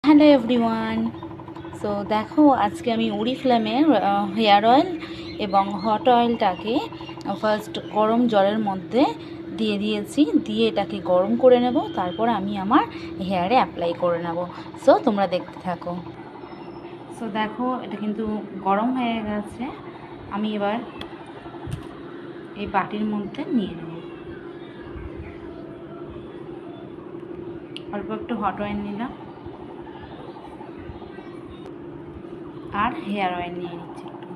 Hello everyone. So দেখো, আজকে আমি অরিফ্লেমের হেয়ার অয়েল এবং হট অয়েলটাকে ফার্স্ট গরম জলের মধ্যে দিয়ে দিয়েছি, দিয়ে এটাকে গরম করে নেব, তারপর আমি আমার হেয়ারে অ্যাপ্লাই করে নেব। সো তোমরা দেখতে থাকো। সো দেখো, এটা কিন্তু গরম হয়ে গেছে। আমি এবার এই বাটির মধ্যে নিয়ে নেব। অল্প একটু হট অয়েল নিলাম আর হেয়ার অয়েল নিয়ে নিচ্ছি একটু।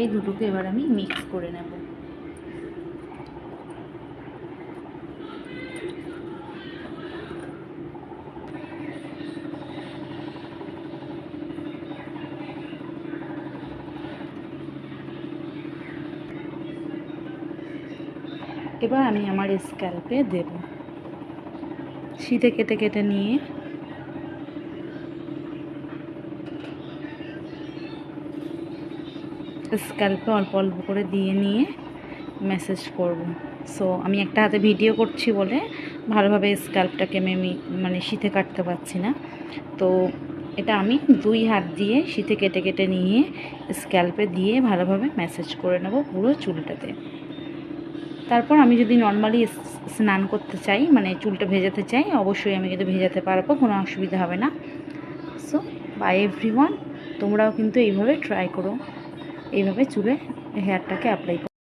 এই দুটোকে এবার আমি মিক্স করে নেব। এবার আমি আমার স্ক্যাল্পে দেব, শীতে কেটে কেটে নিয়ে স্ক্যাল্পে অল্প অল্প করে দিয়ে নিয়ে ম্যাসেজ করব। সো আমি একটা হাতে ভিডিও করছি বলে ভালোভাবে স্ক্যাল্পটাকে আমি শীতে কাটতে পারছি না। তো এটা আমি দুই হাত দিয়ে শীতে কেটে কেটে নিয়ে স্ক্যাল্পে দিয়ে ভালোভাবে ম্যাসেজ করে নেব পুরো চুলটাতে। তারপর আমি যদি নর্মালি স্নান করতে চাই, চুলটা ভেজাতে চাই, অবশ্যই আমি কিন্তু ভেজাতে পারবো, কোনো অসুবিধা হবে না। সো বাই এভরিওয়ান, তোমরাও কিন্তু এইভাবে ট্রাই করো, এইভাবে চুলে হেয়ারটাকে অ্যাপ্লাই করো।